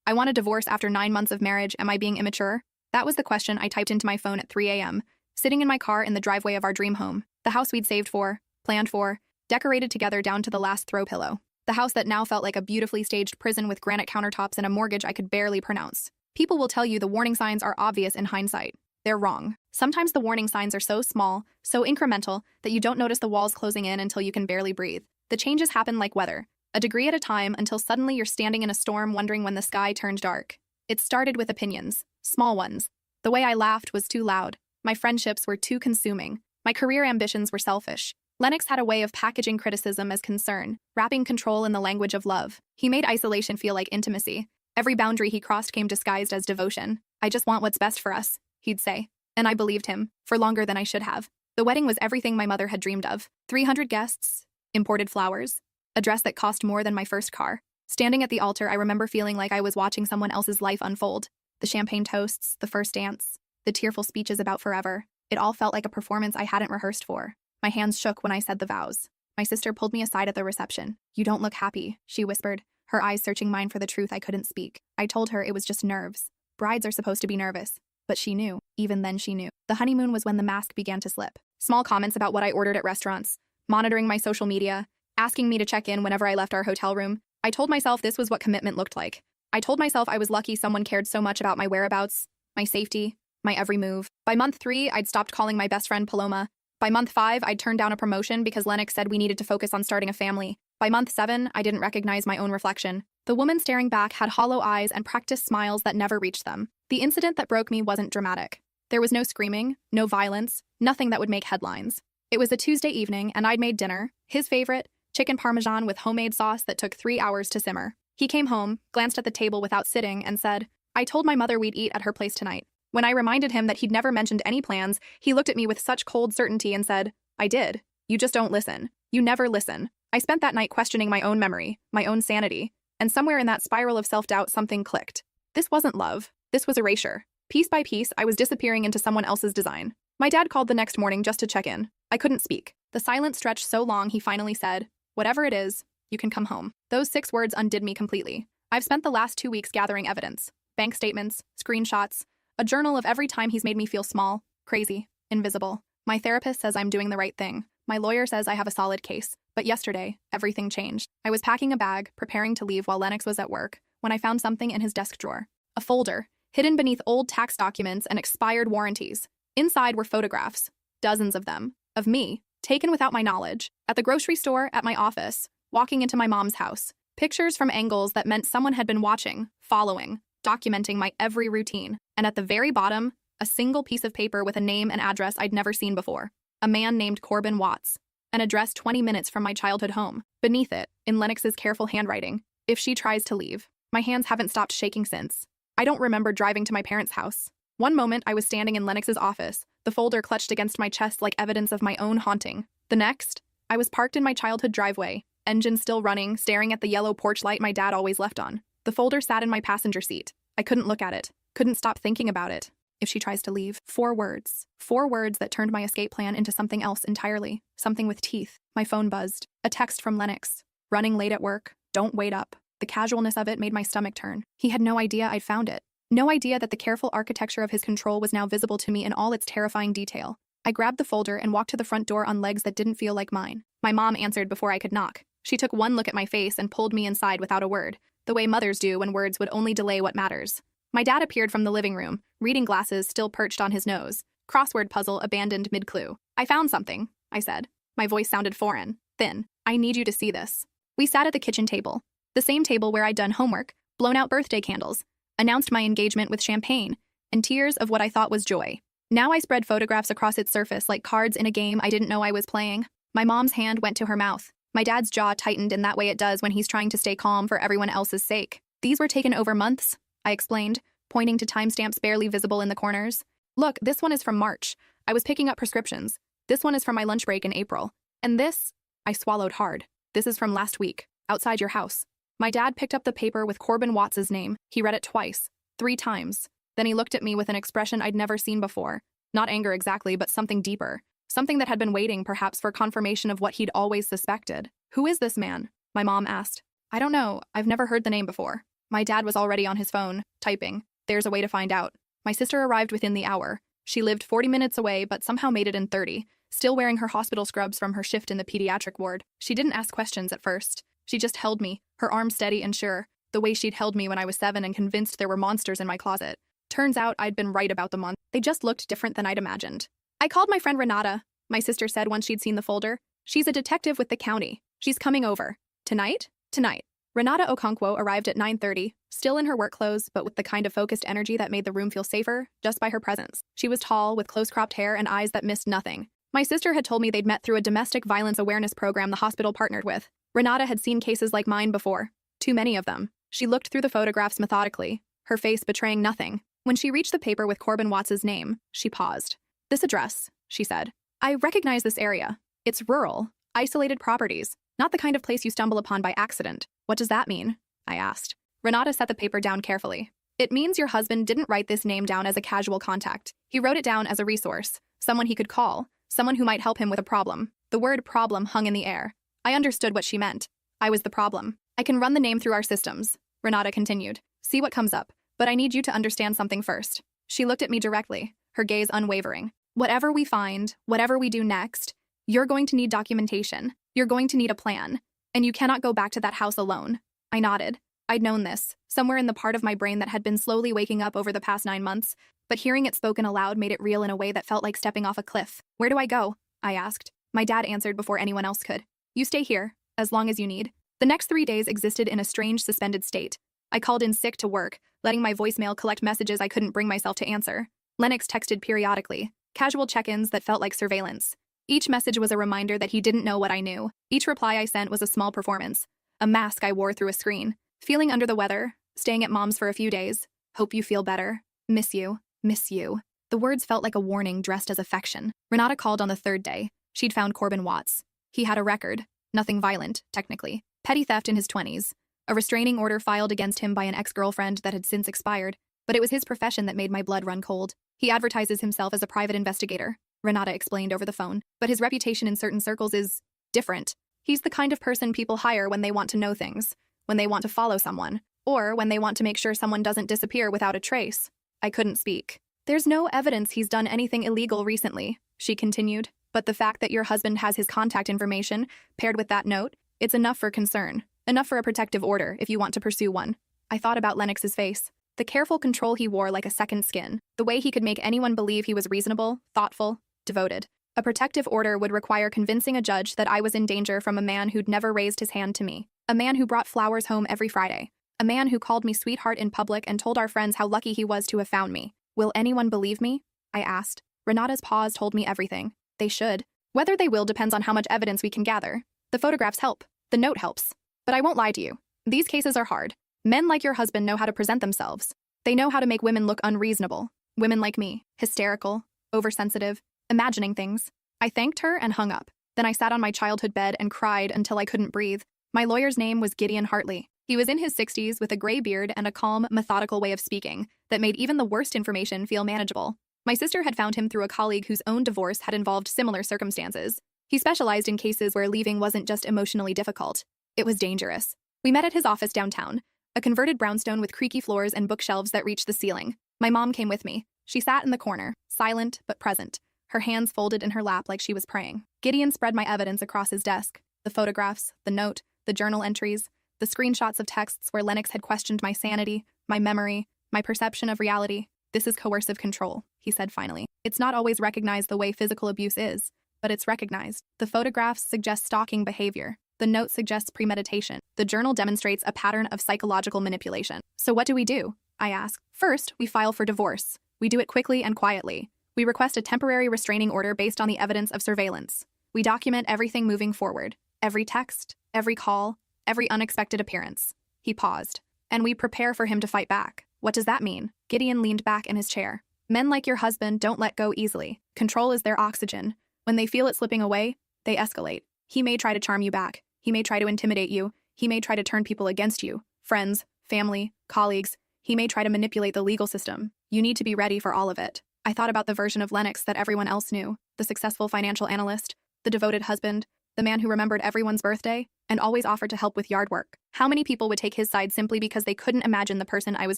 I want a divorce after 9 months of marriage. Am I being immature? That was the question I typed into my phone at 3 a.m., sitting in my car in the driveway of our dream home. The house we'd saved for, planned for, decorated together down to the last throw pillow. The house that now felt like a beautifully staged prison with granite countertops and a mortgage I could barely pronounce. People will tell you the warning signs are obvious in hindsight. They're wrong. Sometimes the warning signs are so small, so incremental, that you don't notice the walls closing in until you can barely breathe. The changes happen like weather, a degree at a time, until suddenly you're standing in a storm wondering when the sky turned dark. It started with opinions, small ones. The way I laughed was too loud. My friendships were too consuming. My career ambitions were selfish. Lennox had a way of packaging criticism as concern, wrapping control in the language of love. He made isolation feel like intimacy. Every boundary he crossed came disguised as devotion. I just want what's best for us, he'd say. And I believed him, for longer than I should have. The wedding was everything my mother had dreamed of. 300 guests, imported flowers, a dress that cost more than my first car. Standing at the altar, I remember feeling like I was watching someone else's life unfold. The champagne toasts, the first dance, the tearful speeches about forever. It all felt like a performance I hadn't rehearsed for. My hands shook when I said the vows. My sister pulled me aside at the reception. "You don't look happy," she whispered, her eyes searching mine for the truth I couldn't speak. I told her it was just nerves. Brides are supposed to be nervous. But she knew. Even then she knew. The honeymoon was when the mask began to slip. Small comments about what I ordered at restaurants, monitoring my social media, asking me to check in whenever I left our hotel room. I told myself this was what commitment looked like. I told myself I was lucky someone cared so much about my whereabouts, my safety, my every move. By month 3, I'd stopped calling my best friend Paloma. By month 5, I'd turned down a promotion because Lennox said we needed to focus on starting a family. By month 7, I didn't recognize my own reflection. The woman staring back had hollow eyes and practiced smiles that never reached them. The incident that broke me wasn't dramatic. There was no screaming, no violence, nothing that would make headlines. It was a Tuesday evening, and I'd made dinner, his favorite, chicken parmesan with homemade sauce that took 3 hours to simmer. He came home, glanced at the table without sitting, and said, "I told my mother we'd eat at her place tonight." When I reminded him that he'd never mentioned any plans, he looked at me with such cold certainty and said, "I did. You just don't listen. You never listen." I spent that night questioning my own memory, my own sanity, and somewhere in that spiral of self-doubt something clicked. This wasn't love. This was erasure. Piece by piece, I was disappearing into someone else's design. My dad called the next morning just to check in. I couldn't speak. The silence stretched so long he finally said, "Whatever it is, you can come home." Those 6 words undid me completely. I've spent the last 2 weeks gathering evidence. Bank statements, screenshots, a journal of every time he's made me feel small, crazy, invisible. My therapist says I'm doing the right thing. My lawyer says I have a solid case. But yesterday, everything changed. I was packing a bag, preparing to leave while Lennox was at work, when I found something in his desk drawer. A folder, hidden beneath old tax documents and expired warranties. Inside were photographs, dozens of them, of me, taken without my knowledge, at the grocery store, at my office, walking into my mom's house. Pictures from angles that meant someone had been watching, following, documenting my every routine. And at the very bottom, a single piece of paper with a name and address I'd never seen before. A man named Corbin Watts. An address 20 minutes from my childhood home. Beneath it, in Lennox's careful handwriting, "If she tries to leave." My hands haven't stopped shaking since. I don't remember driving to my parents' house. One moment, I was standing in Lennox's office, the folder clutched against my chest like evidence of my own haunting. The next, I was parked in my childhood driveway, engine still running, staring at the yellow porch light my dad always left on. The folder sat in my passenger seat. I couldn't look at it, couldn't stop thinking about it. If she tries to leave. 4 words. 4 words that turned my escape plan into something else entirely. Something with teeth. My phone buzzed. A text from Lennox. "Running late at work. Don't wait up." The casualness of it made my stomach turn. He had no idea I'd found it. No idea that the careful architecture of his control was now visible to me in all its terrifying detail. I grabbed the folder and walked to the front door on legs that didn't feel like mine. My mom answered before I could knock. She took one look at my face and pulled me inside without a word, the way mothers do when words would only delay what matters. My dad appeared from the living room, reading glasses still perched on his nose. Crossword puzzle abandoned mid-clue. "I found something," I said. My voice sounded foreign, thin. "I need you to see this." We sat at the kitchen table, the same table where I'd done homework, blown out birthday candles, announced my engagement with champagne, and tears of what I thought was joy. Now I spread photographs across its surface like cards in a game I didn't know I was playing. My mom's hand went to her mouth. My dad's jaw tightened in that way it does when he's trying to stay calm for everyone else's sake. "These were taken over months," I explained, pointing to timestamps barely visible in the corners. "Look, this one is from March. I was picking up prescriptions. This one is from my lunch break in April. And this," I swallowed hard, "this is from last week, outside your house." My dad picked up the paper with Corbin Watts' name. He read it twice, 3 times. Then he looked at me with an expression I'd never seen before. Not anger exactly, but something deeper. Something that had been waiting, perhaps, for confirmation of what he'd always suspected. "Who is this man?" my mom asked. "I don't know. I've never heard the name before." My dad was already on his phone, typing. There's a way to find out. My sister arrived within the hour. She lived 40 minutes away, but somehow made it in 30, still wearing her hospital scrubs from her shift in the pediatric ward. She didn't ask questions at first. She just held me, her arm steady and sure, the way she'd held me when I was 7 and convinced there were monsters in my closet. Turns out I'd been right about the monsters. They just looked different than I'd imagined. I called my friend Renata, my sister said once she'd seen the folder. She's a detective with the county. She's coming over. Tonight? Tonight. Renata Okonkwo arrived at 9:30, still in her work clothes, but with the kind of focused energy that made the room feel safer, just by her presence. She was tall, with close-cropped hair and eyes that missed nothing. My sister had told me they'd met through a domestic violence awareness program the hospital partnered with. Renata had seen cases like mine before. Too many of them. She looked through the photographs methodically, her face betraying nothing. When she reached the paper with Corbin Watts's name, she paused. This address, she said. I recognize this area. It's rural, isolated properties, not the kind of place you stumble upon by accident. What does that mean? I asked. Renata set the paper down carefully. It means your husband didn't write this name down as a casual contact. He wrote it down as a resource, someone he could call, someone who might help him with a problem. The word problem hung in the air. I understood what she meant. I was the problem. I can run the name through our systems, Renata continued. See what comes up. But I need you to understand something first. She looked at me directly, her gaze unwavering. Whatever we find, whatever we do next, you're going to need documentation. You're going to need a plan. And you cannot go back to that house alone. I nodded. I'd known this, somewhere in the part of my brain that had been slowly waking up over the past 9 months, but hearing it spoken aloud made it real in a way that felt like stepping off a cliff. Where do I go? I asked. My dad answered before anyone else could. You stay here, as long as you need. The next 3 days existed in a strange suspended state. I called in sick to work, letting my voicemail collect messages I couldn't bring myself to answer. Lennox texted periodically, casual check-ins that felt like surveillance. Each message was a reminder that he didn't know what I knew. Each reply I sent was a small performance, a mask I wore through a screen. Feeling under the weather, staying at mom's for a few days. Hope you feel better. Miss you. Miss you. The words felt like a warning dressed as affection. Renata called on the 3rd day. She'd found Corbin Watts. He had a record. Nothing violent, technically. Petty theft in his 20s. A restraining order filed against him by an ex-girlfriend that had since expired. But it was his profession that made my blood run cold. He advertises himself as a private investigator, Renata explained over the phone. But his reputation in certain circles is different. He's the kind of person people hire when they want to know things, when they want to follow someone, or when they want to make sure someone doesn't disappear without a trace. I couldn't speak. There's no evidence he's done anything illegal recently, she continued, but the fact that your husband has his contact information, paired with that note, it's enough for concern. Enough for a protective order if you want to pursue one. I thought about Lennox's face. The careful control he wore like a second skin. The way he could make anyone believe he was reasonable, thoughtful, devoted. A protective order would require convincing a judge that I was in danger from a man who'd never raised his hand to me. A man who brought flowers home every Friday. A man who called me sweetheart in public and told our friends how lucky he was to have found me. Will anyone believe me? I asked. Renata's pause told me everything. They should. Whether they will depends on how much evidence we can gather. The photographs help. The note helps. But I won't lie to you. These cases are hard. Men like your husband know how to present themselves. They know how to make women look unreasonable. Women like me, hysterical, oversensitive, imagining things. I thanked her and hung up. Then I sat on my childhood bed and cried until I couldn't breathe. My lawyer's name was Gideon Hartley. He was in his 60s with a gray beard and a calm, methodical way of speaking that made even the worst information feel manageable. My sister had found him through a colleague whose own divorce had involved similar circumstances. He specialized in cases where leaving wasn't just emotionally difficult. It was dangerous. We met at his office downtown, a converted brownstone with creaky floors and bookshelves that reached the ceiling. My mom came with me. She sat in the corner, silent but present, her hands folded in her lap like she was praying. Gideon spread my evidence across his desk, the photographs, the note, the journal entries, the screenshots of texts where Lennox had questioned my sanity, my memory, my perception of reality. This is coercive control, he said finally. It's not always recognized the way physical abuse is, but it's recognized. The photographs suggest stalking behavior. The note suggests premeditation. The journal demonstrates a pattern of psychological manipulation. So what do we do? I asked. First, we file for divorce. We do it quickly and quietly. We request a temporary restraining order based on the evidence of surveillance. We document everything moving forward. Every text, every call, every unexpected appearance. He paused. And we prepare for him to fight back. What does that mean? Gideon leaned back in his chair. Men like your husband don't let go easily. Control is their oxygen. When they feel it slipping away, they escalate. He may try to charm you back. He may try to intimidate you. He may try to turn people against you. Friends, family, colleagues. He may try to manipulate the legal system. You need to be ready for all of it. I thought about the version of Lennox that everyone else knew. The successful financial analyst, the devoted husband, the man who remembered everyone's birthday. and always offered to help with yard work. How many people would take his side simply because they couldn't imagine the person I was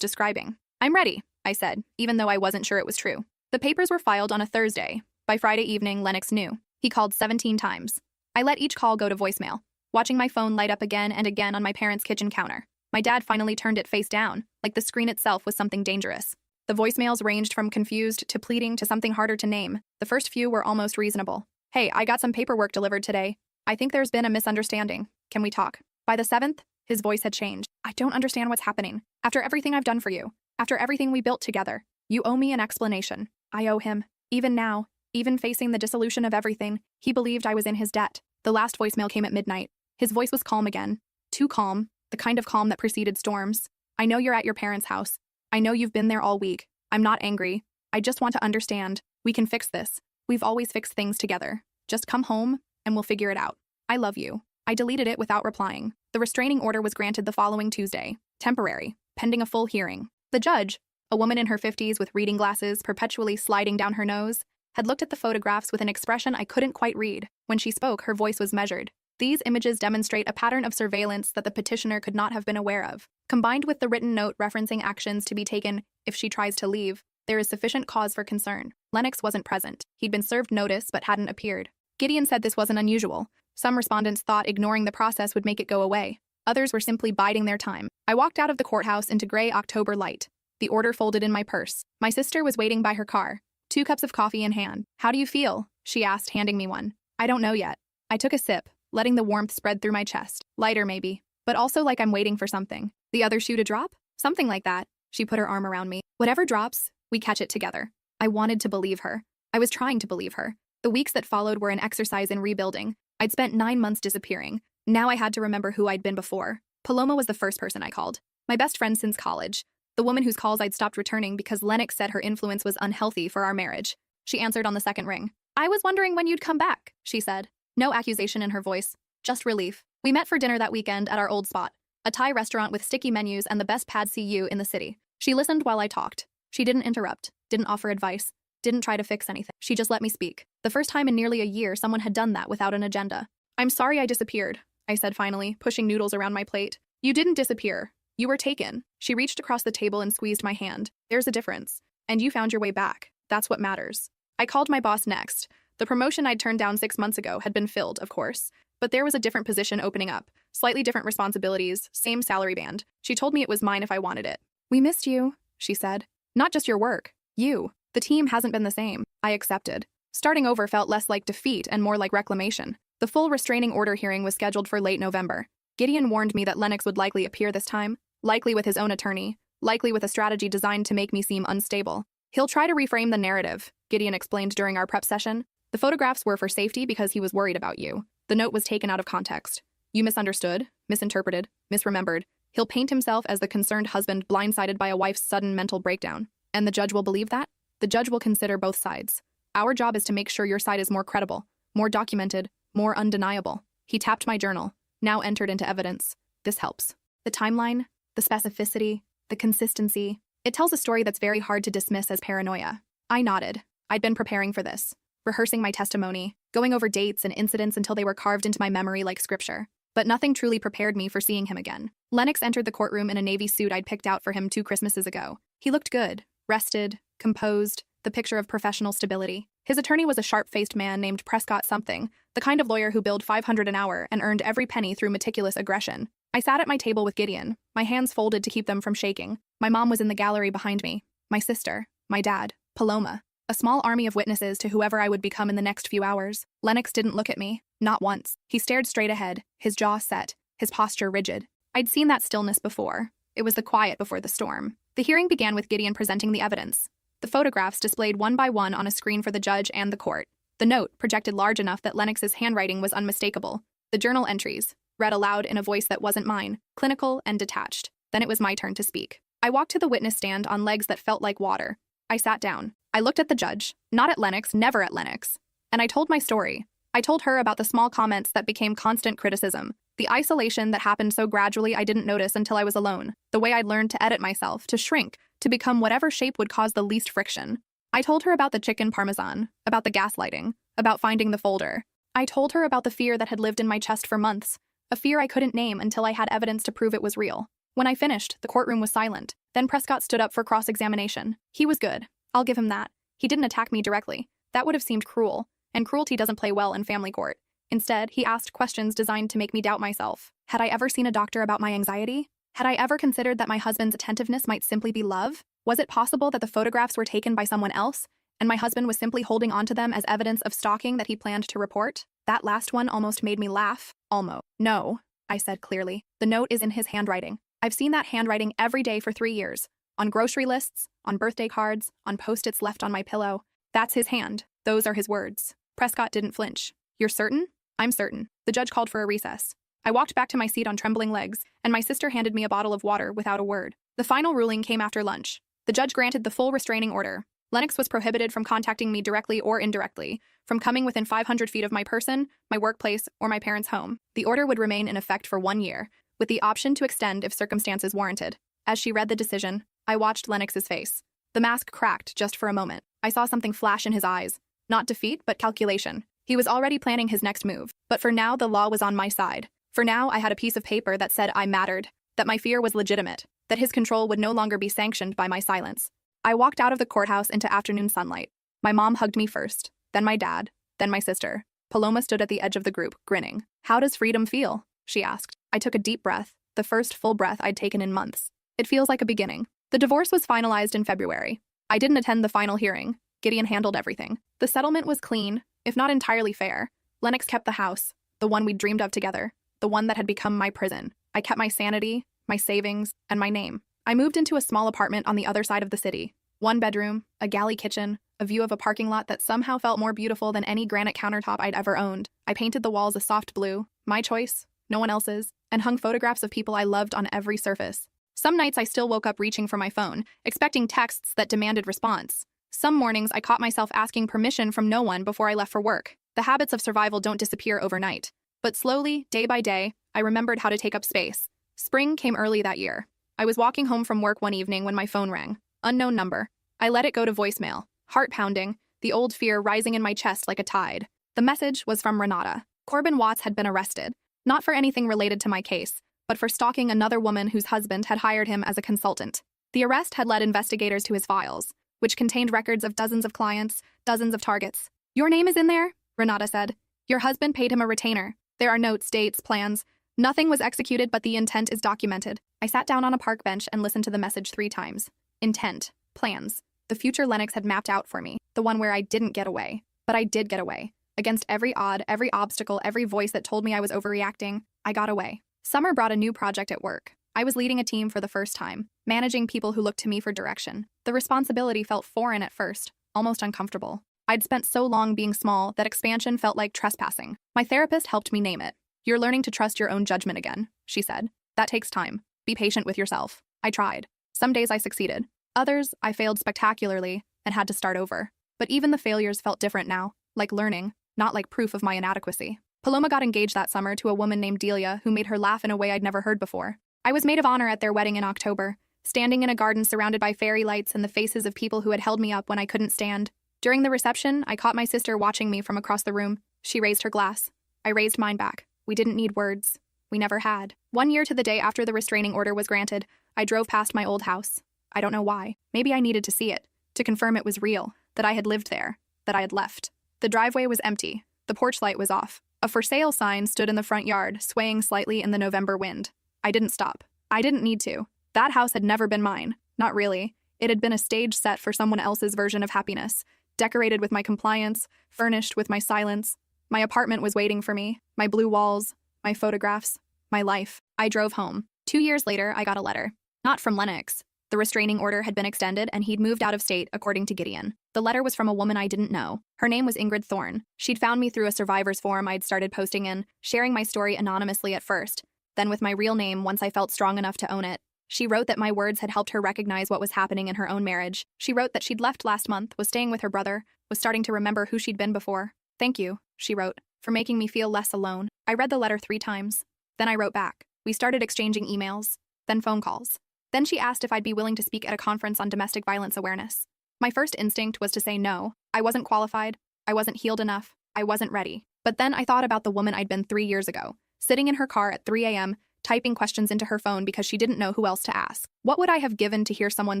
describing? "I'm ready," I said, even though I wasn't sure it was true. The papers were filed on a Thursday. By Friday evening, Lennox knew. He called 17 times. I let each call go to voicemail, watching my phone light up again and again on my parents' kitchen counter. My dad finally turned it face down, like the screen itself was something dangerous. The voicemails ranged from confused to pleading to something harder to name. The first few were almost reasonable. "Hey, I got some paperwork delivered today. I think there's been a misunderstanding. Can we talk?" By the 7th, his voice had changed. "I don't understand what's happening. After everything I've done for you, after everything we built together, you owe me an explanation." I owe him. Even now, even facing the dissolution of everything, he believed I was in his debt. The last voicemail came at midnight. His voice was calm again. Too calm, the kind of calm that preceded storms. "I know you're at your parents' house. I know you've been there all week. I'm not angry. I just want to understand. We can fix this. We've always fixed things together. Just come home, and we'll figure it out. I love you." I deleted it without replying. The restraining order was granted the following Tuesday. Temporary, pending a full hearing. The judge, a woman in her 50s with reading glasses perpetually sliding down her nose, had looked at the photographs with an expression I couldn't quite read. When she spoke, her voice was measured. "These images demonstrate a pattern of surveillance that the petitioner could not have been aware of. Combined with the written note referencing actions to be taken if she tries to leave, there is sufficient cause for concern." Lennox wasn't present. He'd been served notice but hadn't appeared. Gideon said this wasn't unusual. Some respondents thought ignoring the process would make it go away. Others were simply biding their time. I walked out of the courthouse into gray October light, the order folded in my purse. My sister was waiting by her car, 2 cups of coffee in hand. "How do you feel?" she asked, handing me one. "I don't know yet." I took a sip, letting the warmth spread through my chest. Lighter, maybe, but also like I'm waiting for something. "The other shoe to drop?" "Something like that." She put her arm around me. "Whatever drops, we catch it together." I wanted to believe her. I was trying to believe her. The weeks that followed were an exercise in rebuilding. I'd spent 9 months disappearing. Now I had to remember who I'd been before. Paloma was the first person I called. My best friend since college. The woman whose calls I'd stopped returning because Lennox said her influence was unhealthy for our marriage. She answered on the second ring. "I was wondering when you'd come back," she said. No accusation in her voice, just relief. We met for dinner that weekend at our old spot, a Thai restaurant with sticky menus and the best pad see ew in the city. She listened while I talked. She didn't interrupt, didn't offer advice, didn't try to fix anything. She just let me speak. The first time in nearly a year someone had done that without an agenda. "I'm sorry I disappeared," I said finally, pushing noodles around my plate. "You didn't disappear. You were taken." She reached across the table and squeezed my hand. "There's a difference. And you found your way back. That's what matters." I called my boss next. The promotion I'd turned down 6 months ago had been filled, of course. But there was a different position opening up. Slightly different responsibilities, same salary band. She told me it was mine if I wanted it. "We missed you," she said. "Not just your work. You. The team hasn't been the same." I accepted. Starting over felt less like defeat and more like reclamation. The full restraining order hearing was scheduled for late November. Gideon warned me that Lennox would likely appear this time, likely with his own attorney, likely with a strategy designed to make me seem unstable. "He'll try to reframe the narrative," Gideon explained during our prep session. "The photographs were for safety because he was worried about you. The note was taken out of context. You misunderstood, misinterpreted, misremembered. He'll paint himself as the concerned husband blindsided by a wife's sudden mental breakdown. And the judge will believe that? The judge will consider both sides. Our job is to make sure your side is more credible, more documented, more undeniable." He tapped my journal, now entered into evidence. "This helps. The timeline, the specificity, the consistency. It tells a story that's very hard to dismiss as paranoia." I nodded. I'd been preparing for this, rehearsing my testimony, going over dates and incidents until they were carved into my memory like scripture. But nothing truly prepared me for seeing him again. Lennox entered the courtroom in a navy suit I'd picked out for him 2 Christmases ago. He looked good, rested, composed, the picture of professional stability. His attorney was a sharp-faced man named Prescott something, the kind of lawyer who billed $500 an hour and earned every penny through meticulous aggression. I sat at my table with Gideon, my hands folded to keep them from shaking. My mom was in the gallery behind me, my sister, my dad, Paloma, a small army of witnesses to whoever I would become in the next few hours. Lennox didn't look at me, not once. He stared straight ahead, his jaw set, his posture rigid. I'd seen that stillness before. It was the quiet before the storm. The hearing began with Gideon presenting the evidence. The photographs displayed one by one on a screen for the judge and the court. The note, projected large enough that Lennox's handwriting was unmistakable. The journal entries, read aloud in a voice that wasn't mine, clinical and detached. Then it was my turn to speak. I walked to the witness stand on legs that felt like water. I sat down. I looked at the judge, not at Lennox, never at Lennox. And I told my story. I told her about the small comments that became constant criticism, the isolation that happened so gradually I didn't notice until I was alone, the way I'd learned to edit myself, to shrink, to become whatever shape would cause the least friction. I told her about the chicken parmesan, about the gaslighting, about finding the folder. I told her about the fear that had lived in my chest for months, a fear I couldn't name until I had evidence to prove it was real. When I finished, the courtroom was silent. Then Prescott stood up for cross-examination. He was good. I'll give him that. He didn't attack me directly. That would have seemed cruel, and cruelty doesn't play well in family court. Instead, he asked questions designed to make me doubt myself. Had I ever seen a doctor about my anxiety? Had I ever considered that my husband's attentiveness might simply be love? Was it possible that the photographs were taken by someone else, and my husband was simply holding onto them as evidence of stalking that he planned to report? That last one almost made me laugh. Almost. No, I said clearly. The note is in his handwriting. I've seen that handwriting every day for 3 years. On grocery lists, on birthday cards, on post-its left on my pillow. That's his hand. Those are his words. Prescott didn't flinch. You're certain? I'm certain. The judge called for a recess. I walked back to my seat on trembling legs, and my sister handed me a bottle of water without a word. The final ruling came after lunch. The judge granted the full restraining order. Lennox was prohibited from contacting me directly or indirectly, from coming within 500 feet of my person, my workplace, or my parents' home. The order would remain in effect for 1 year, with the option to extend if circumstances warranted. As she read the decision, I watched Lennox's face. The mask cracked just for a moment. I saw something flash in his eyes. Not defeat, but calculation. He was already planning his next move. But for now, the law was on my side. For now, I had a piece of paper that said I mattered, that my fear was legitimate, that his control would no longer be sanctioned by my silence. I walked out of the courthouse into afternoon sunlight. My mom hugged me first, then my dad, then my sister. Paloma stood at the edge of the group, grinning. How does freedom feel? She asked. I took a deep breath, the first full breath I'd taken in months. It feels like a beginning. The divorce was finalized in February. I didn't attend the final hearing. Gideon handled everything. The settlement was clean, if not entirely fair. Lennox kept the house, the one we'd dreamed of together, the one that had become my prison. I kept my sanity, my savings, and my name. I moved into a small apartment on the other side of the city. 1 bedroom, a galley kitchen, a view of a parking lot that somehow felt more beautiful than any granite countertop I'd ever owned. I painted the walls a soft blue, my choice, no one else's, and hung photographs of people I loved on every surface. Some nights I still woke up reaching for my phone, expecting texts that demanded response. Some mornings I caught myself asking permission from no one before I left for work. The habits of survival don't disappear overnight. But slowly, day by day, I remembered how to take up space. Spring came early that year. I was walking home from work one evening when my phone rang. Unknown number. I let it go to voicemail. Heart pounding, the old fear rising in my chest like a tide. The message was from Renata. Corbin Watts had been arrested. Not for anything related to my case, but for stalking another woman whose husband had hired him as a consultant. The arrest had led investigators to his files, which contained records of dozens of clients, dozens of targets. Your name is in there? Renata said. Your husband paid him a retainer. There are notes, dates, plans. Nothing was executed, but the intent is documented. I sat down on a park bench and listened to the message 3 times. Intent. Plans. The future Lennox had mapped out for me. The one where I didn't get away. But I did get away. Against every odd, every obstacle, every voice that told me I was overreacting, I got away. Summer brought a new project at work. I was leading a team for the first time, managing people who looked to me for direction. The responsibility felt foreign at first, almost uncomfortable. I'd spent so long being small that expansion felt like trespassing. My therapist helped me name it. You're learning to trust your own judgment again, she said. That takes time. Be patient with yourself. I tried. Some days I succeeded. Others, I failed spectacularly and had to start over. But even the failures felt different now, like learning, not like proof of my inadequacy. Paloma got engaged that summer to a woman named Delia who made her laugh in a way I'd never heard before. I was maid of honor at their wedding in October, standing in a garden surrounded by fairy lights and the faces of people who had held me up when I couldn't stand. During the reception, I caught my sister watching me from across the room. She raised her glass. I raised mine back. We didn't need words. We never had. 1 year to the day after the restraining order was granted, I drove past my old house. I don't know why. Maybe I needed to see it, to confirm it was real, that I had lived there, that I had left. The driveway was empty. The porch light was off. A for sale sign stood in the front yard, swaying slightly in the November wind. I didn't stop. I didn't need to. That house had never been mine. Not really. It had been a stage set for someone else's version of happiness, decorated with my compliance, furnished with my silence. My apartment was waiting for me, my blue walls, my photographs, my life. I drove home. 2 years later, I got a letter. Not from Lennox. The restraining order had been extended and he'd moved out of state, according to Gideon. The letter was from a woman I didn't know. Her name was Ingrid Thorne. She'd found me through a survivors forum I'd started posting in, sharing my story anonymously at first, then with my real name once I felt strong enough to own it. She wrote that my words had helped her recognize what was happening in her own marriage. She wrote that she'd left last month, was staying with her brother, was starting to remember who she'd been before. Thank you, she wrote, for making me feel less alone. I read the letter 3 times. Then I wrote back. We started exchanging emails, then phone calls. Then she asked if I'd be willing to speak at a conference on domestic violence awareness. My first instinct was to say no. I wasn't qualified. I wasn't healed enough. I wasn't ready. But then I thought about the woman I'd been 3 years ago, sitting in her car at 3 a.m., typing questions into her phone because she didn't know who else to ask. What would I have given to hear someone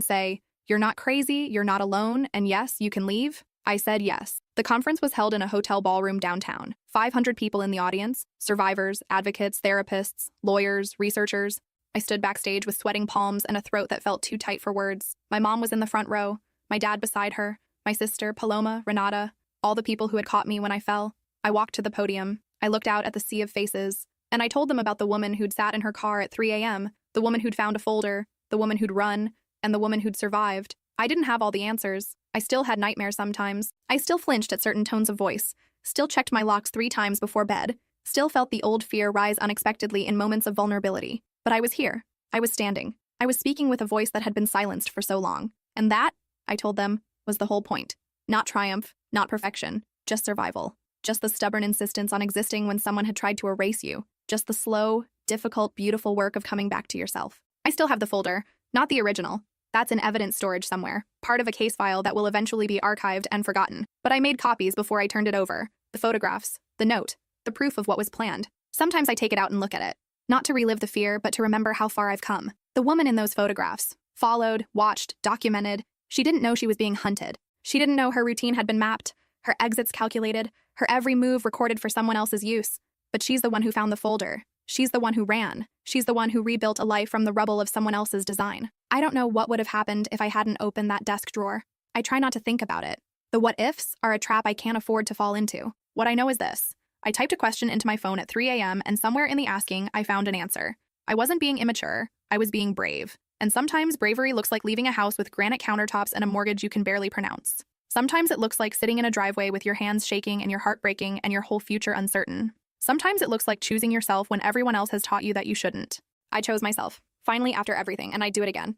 say, "You're not crazy, you're not alone, and yes, you can leave"? I said yes. The conference was held in a hotel ballroom downtown. 500 people in the audience, survivors, advocates, therapists, lawyers, researchers. I stood backstage with sweating palms and a throat that felt too tight for words. My mom was in the front row, my dad beside her, my sister, Paloma, Renata, all the people who had caught me when I fell. I walked to the podium. I looked out at the sea of faces, and I told them about the woman who'd sat in her car at 3 a.m., the woman who'd found a folder, the woman who'd run, and the woman who'd survived. I didn't have all the answers. I still had nightmares sometimes. I still flinched at certain tones of voice, still checked my locks 3 times before bed, still felt the old fear rise unexpectedly in moments of vulnerability. But I was here. I was standing. I was speaking with a voice that had been silenced for so long. And that, I told them, was the whole point. Not triumph, not perfection, just survival. Just the stubborn insistence on existing when someone had tried to erase you. Just the slow, difficult, beautiful work of coming back to yourself. I still have the folder, not the original. That's in evidence storage somewhere, part of a case file that will eventually be archived and forgotten. But I made copies before I turned it over. The photographs, the note, the proof of what was planned. Sometimes I take it out and look at it. Not to relive the fear, but to remember how far I've come. The woman in those photographs, followed, watched, documented. She didn't know she was being hunted. She didn't know her routine had been mapped, her exits calculated, her every move recorded for someone else's use. But she's the one who found the folder. She's the one who ran. She's the one who rebuilt a life from the rubble of someone else's design. I don't know what would have happened if I hadn't opened that desk drawer. I try not to think about it. The what-ifs are a trap I can't afford to fall into. What I know is this. I typed a question into my phone at 3 a.m., and somewhere in the asking, I found an answer. I wasn't being immature. I was being brave. And sometimes bravery looks like leaving a house with granite countertops and a mortgage you can barely pronounce. Sometimes it looks like sitting in a driveway with your hands shaking and your heart breaking and your whole future uncertain. Sometimes it looks like choosing yourself when everyone else has taught you that you shouldn't. I chose myself, finally after everything, and I'd do it again.